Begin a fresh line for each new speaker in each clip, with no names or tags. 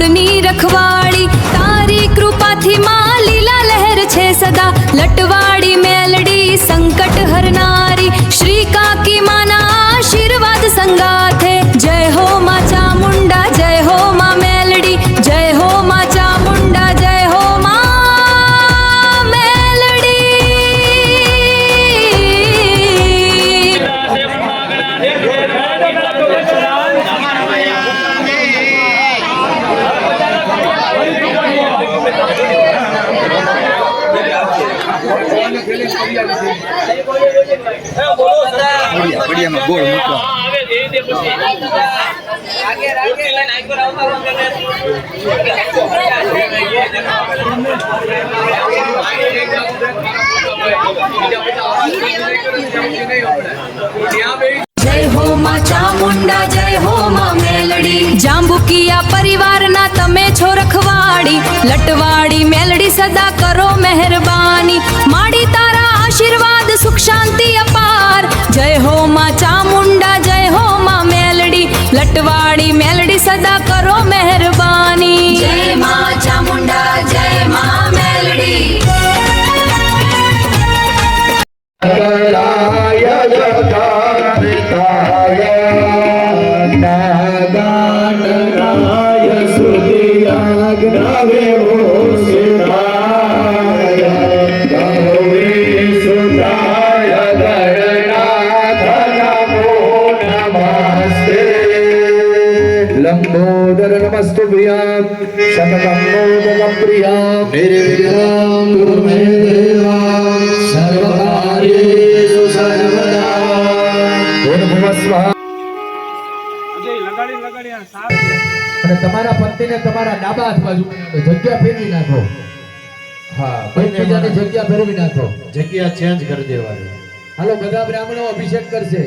नागनी रखवाड़ी तारी कृपा थी मां लीला लहर छे सदा लटवाड़ी मेलडी संकट हरनारी श्री काकी माना आशीर्वाद संगाथे जय हो मां चामुंडा जय हो मां मेलडी जय हो मां चामुंडा जय हो मां मेलडी।
बढ़िया में गोળ મૂકો
जय हो मां चामुंडा जय हो मां मेलडी जांबुकिया परिवार ना तमे छो रखवाड़ी लटवाड़ी मेलडी सदा करो मेहरबानी माड़ी तारा आशीर्वाद सुख शांति अपार जय हो मां चामुंडा जय हो मां मेलडी लटवाड़ी मेलडी सदा करो मेहरबानी जय मां चामुंडा जय मां मेलडी।
लंबोदर नमस्तुभ्यां शतकं मोदकं प्रियां निर्विघ्नं कुरु मे देवा सर्वकार्येषु सर्वदा ओम नमः स्वाहा। અને તમારા પત્નીને તમારા ડાબા હાથ બાજુ જગ્યા ફેરવી નાખો। હા, બંનેની જગ્યા ફેરવી નાખો, જગ્યા ચેન્જ કરી દેવાની। હાલો બધા બ્રાહ્મણો અભિષેક કરશે।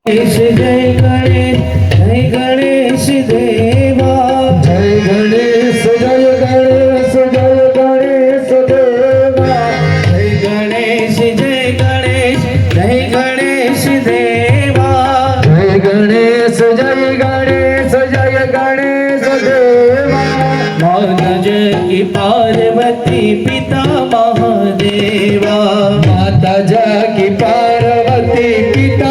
जय गणेश देवा जय गणेश जय गणेश जय गणेश देवा जय गणेश जय गणेश जय गणेश देवा जय गणेश जय गणेश जय गणेश देवा माता जय पार्वती पिता महादेवा माता जय पार्वती पिता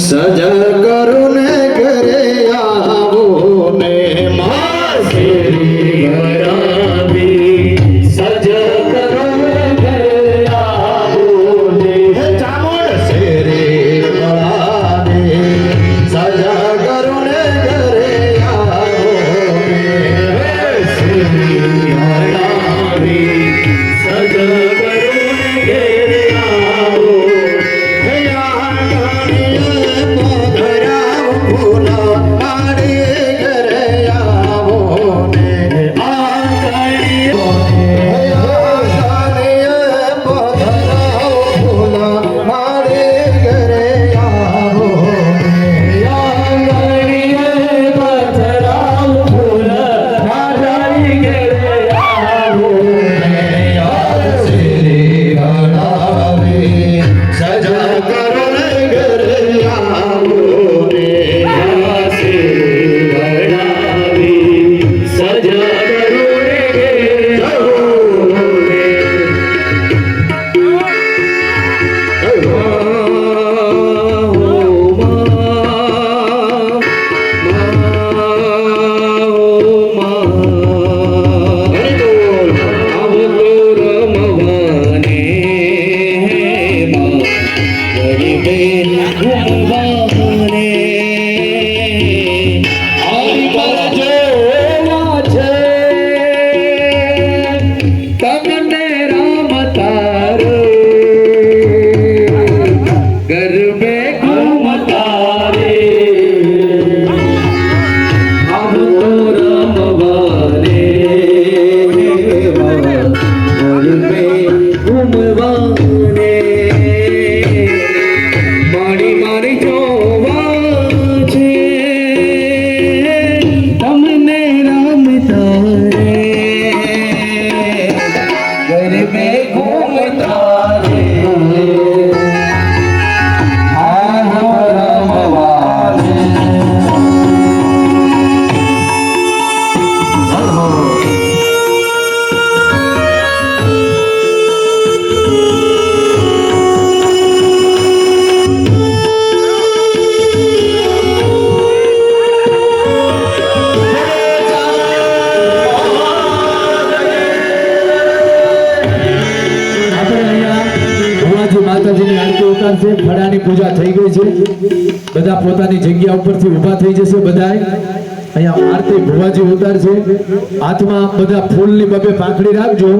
सजा करुण करे आवो ने मासेरी गराबी सजा करुण करे आवो ने चामुंड सेरी गराबी सजा करुण करे आवो ने सेरी गराबी सजा करुण करे आवो છે ફળાની પૂજા થઈ ગઈ છે બધા પોતાની જગ્યા ઉપરથી ઊભા થઈ જશે બધાય અહીંયા આરતી ભુવાજી ઉતારશે હાથમાં બધા ફૂલની બબે પાંખડી રાખજો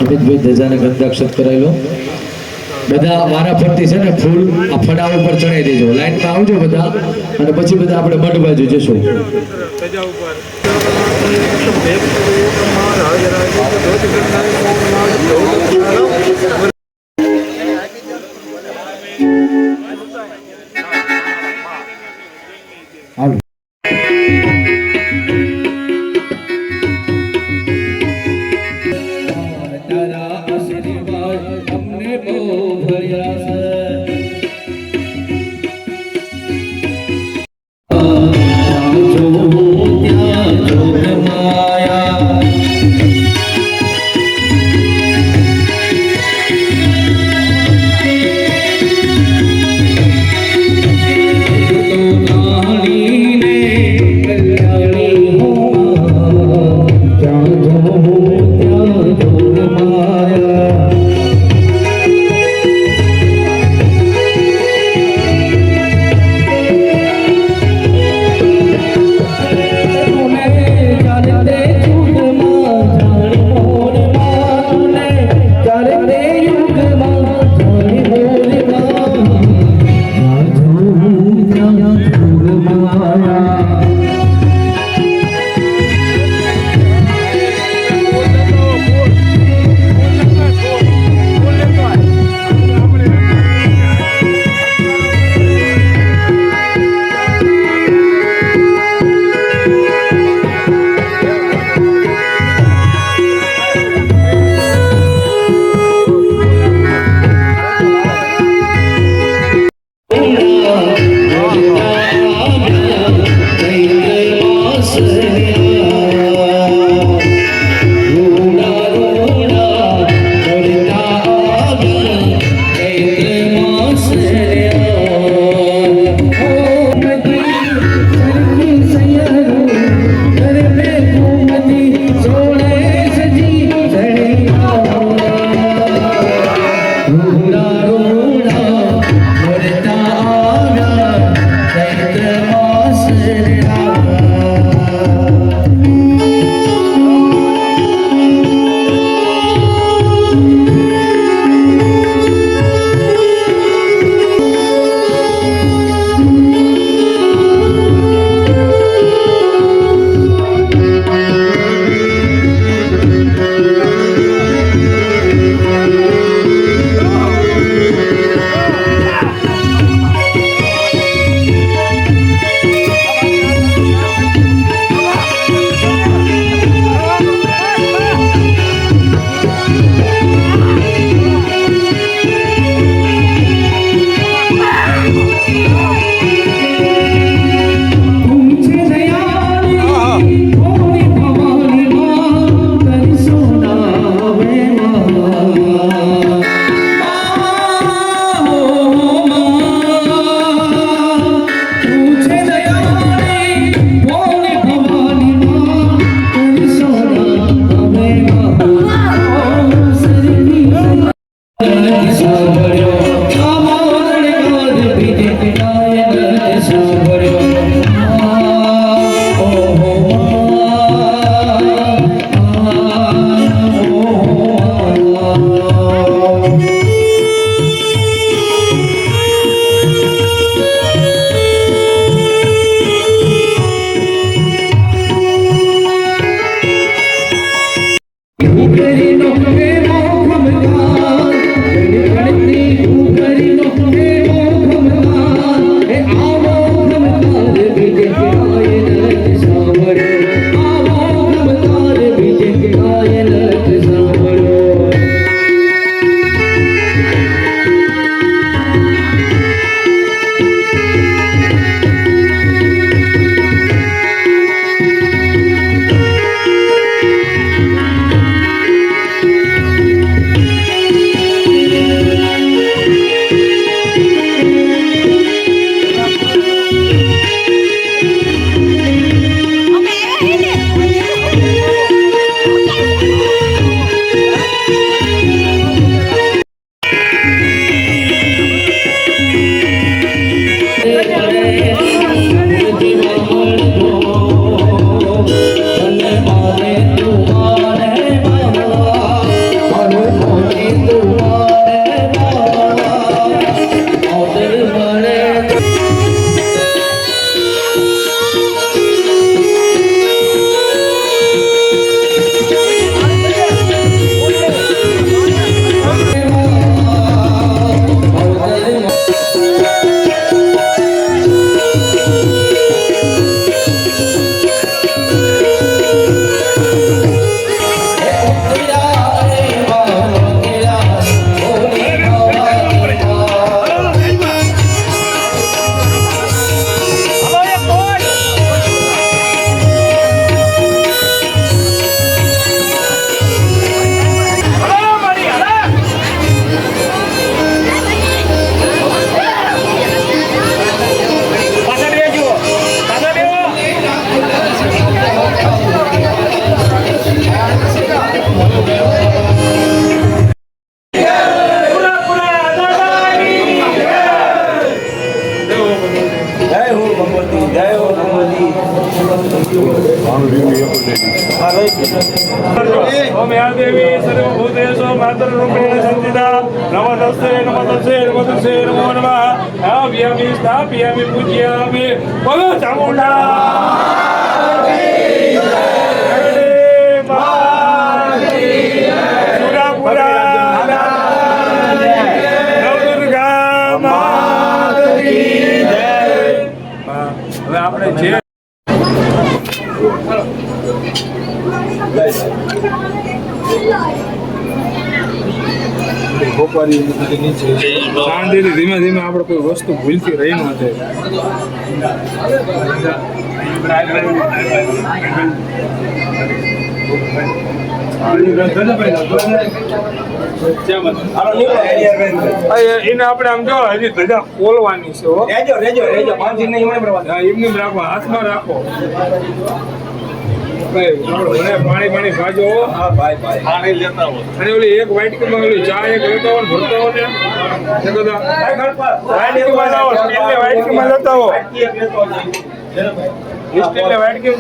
અમિતભાઈ ધજાને ગંધાક્ષત કરાયેલો બધા વારા ફરતી છે ને ફૂલ આ ફડા ઉપર ચડાઈ દેજો લાઈનમાં આવજો બધા અને પછી બધા આપણે મઢ બાજુ જશું આવો
ओम या देवी सर्वभूतेषु मातृरूपेण संस्थिता नमोस्तस्यै नमोस्तस्यै नमोस्तस्यै नमो नमः स्थापयामि स्थापयामि पूजयामि बोलो चामुंडा सुरापुरा नवदुर्गा माता की जय। હવે આપણે જે શાંતિથી ધીમે ધીમે આપણે કોઈ વસ્તુ ભૂલથી રહી ન એને આપણે આમ જો હજી ધજા ખોલવાની છે હો. હા, એમની જ રાખો, હાથમાં રાખો. પાણી ભાજો અને ઓલી એક વાટકીમાં ઓલી ચા એક લેતા હો ને ભરતા હો ને વાટકીમાં લેતા હો સ્ટીલની વાટકીમાં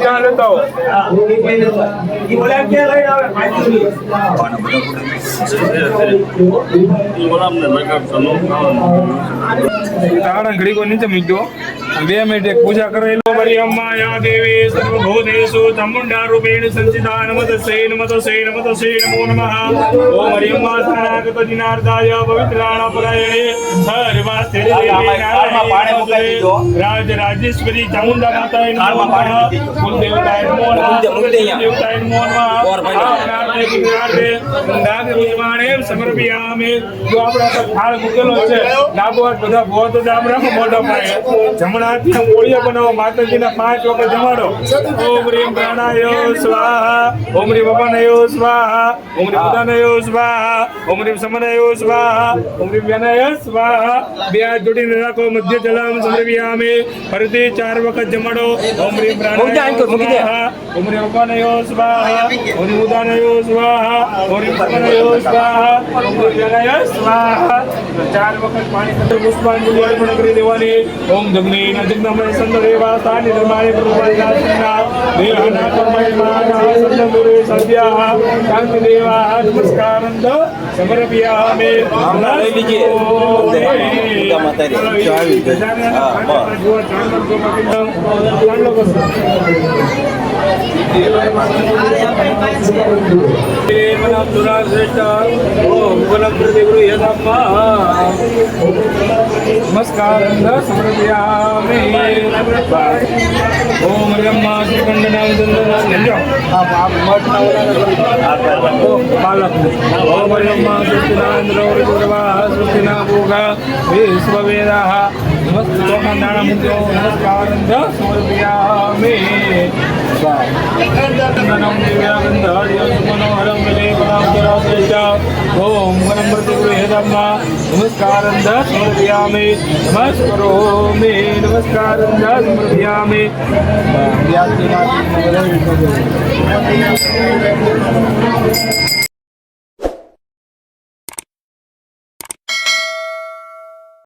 ચા લેતા હો ઘડી કો નીચે મૂકી દો 2 મિનિટ એક પૂજા કરેલો મરી અમ્મા યા દેવી સર્વભૂતેષુ ચામુંડા રૂપેણ સંચિતા નમસ્તે નમસ્તે નમસ્તે નમો નમઃ ઓમ હરિ અમ્મા શરણાગત દિનાર્દાય પવિત્રાણા પરાયણે સર્વાસ્તે રાજ રાજેશ્વરી ચામુંડા માતાએ નમો નમઃ કુલ દેવતાએ નમો નમઃ દેવતાએ નમો નમઃ નાગ વિમાણે સમર્પયામિ જો આપણા પર થાળ મૂકેલો છે ડાબો હાથ બધા ભોત આમ રાખો મોઢા પાસે જમણા હાથથી ઓળિયા બનાવો માતાજીના 5 વખત જમાડો ઓમ રીમ પ્રાણાય સ્વાહા ઓમ રીમ અપનાય સ્વાહા ઓમ રીમ ઉદાનય સ્વાહા ઓમ રીમ સમનય સ્વાહા ઓમ રીમ વ્યનય સ્વાહા બે હાથ જોડીને રાખો મધ્ય જલમ સમર્પયામિ ફરીથી 4 વખત જમાડો ઓમ રીમ પ્રાણાય સ્વાહા ઓમ રીમ અપનાય સ્વાહા ઓમ રીમ ઉદાનય સ્વાહા ઓમ રીમ સમનય સ્વાહા ઓમ રીમ વ્યનય સ્વાહા 4 વખત પાણી સાથે પુષ્પાંજલિ અર્પણ કરી દેવાની ઓમ જગ્નેન જગ્નમય સંદેવા સ્થાનિ ધર્માય પ્રભુવાસના દેહના કર્મૈમાના સંદુરે સદ્યાહ શાંતિ દેવા નમસ્કારંદ સમર્પયામિ લઈ લીજીએ ગંગા માતાજી ચાવી नमस्कार समर्पयामि ओम ब्रह्मा श्रीकंडनाम चंदना ओम ब्रह्मा सत्यनान्द्र सृष्टिना भोगा विश्ववेदाः नमस्कार समर्पयामि मनोहरम ओम गणपतिगुरुहेदम्मा नमस्कारं समर्पयामि नमस्करोमि नमस्कारं समर्पयामि